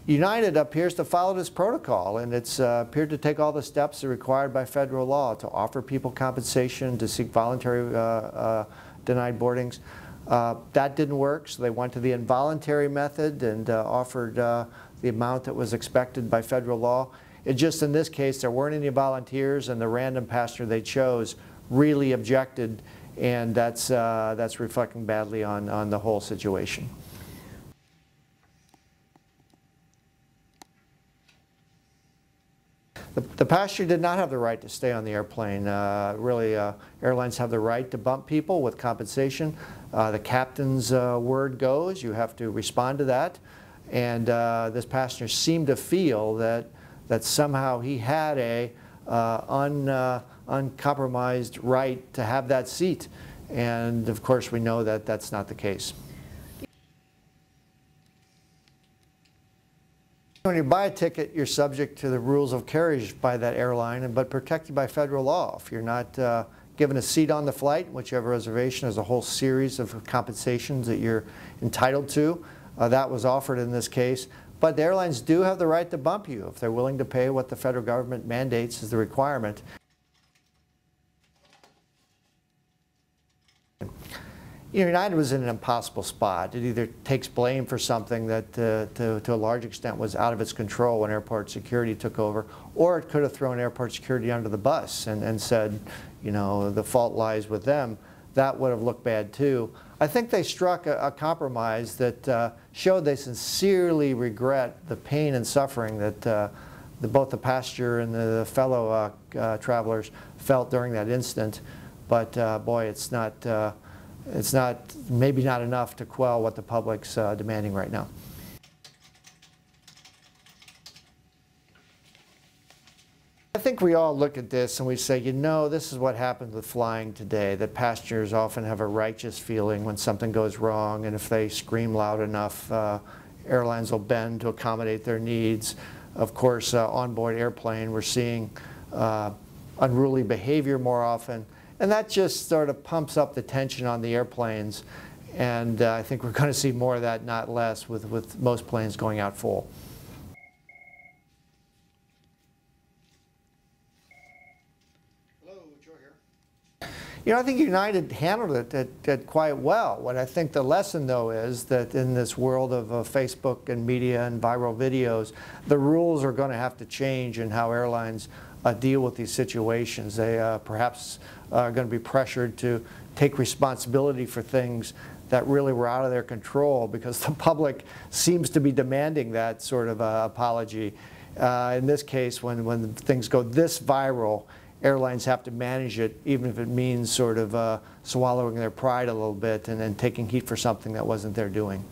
United appears to follow this protocol, and it's appeared to take all the steps that are required by federal law to offer people compensation, to seek voluntary denied boardings. That didn't work, so they went to the involuntary method and offered the amount that was expected by federal law. It just, in this case, there weren't any volunteers, and the random passenger they chose really objected, and that's reflecting badly on the whole situation. The passenger did not have the right to stay on the airplane. Really, airlines have the right to bump people with compensation. The captain's word goes, you have to respond to that. And this passenger seemed to feel that somehow he had a uncompromised right to have that seat. And of course we know that that's not the case. When you buy a ticket, you're subject to the rules of carriage by that airline, but protected by federal law. If you're not given a seat on the flight, which you have a reservation, there's a whole series of compensations that you're entitled to. That was offered in this case. But the airlines do have the right to bump you if they're willing to pay what the federal government mandates is the requirement. United was in an impossible spot. It either takes blame for something that to a large extent was out of its control when airport security took over, or it could have thrown airport security under the bus and said, you know, the fault lies with them. That would have looked bad too. I think they struck a compromise that showed they sincerely regret the pain and suffering that both the passenger and the fellow travelers felt during that incident. But boy, it's maybe not enough to quell what the public's demanding right now. I think we all look at this and we say, you know, this is what happens with flying today, that passengers often have a righteous feeling when something goes wrong, and if they scream loud enough, airlines will bend to accommodate their needs. Of course, onboard airplane, we're seeing unruly behavior more often. And that just sort of pumps up the tension on the airplanes, and I think we're going to see more of that, not less, with most planes going out full. Hello, Joe here. You know, I think United handled it quite well. What I think the lesson, though, is that in this world of Facebook and media and viral videos, the rules are going to have to change in how airlines deal with these situations. They perhaps are going to be pressured to take responsibility for things that really were out of their control, because the public seems to be demanding that sort of apology. In this case, when things go this viral, airlines have to manage it, even if it means sort of swallowing their pride a little bit and taking heat for something that wasn't their doing.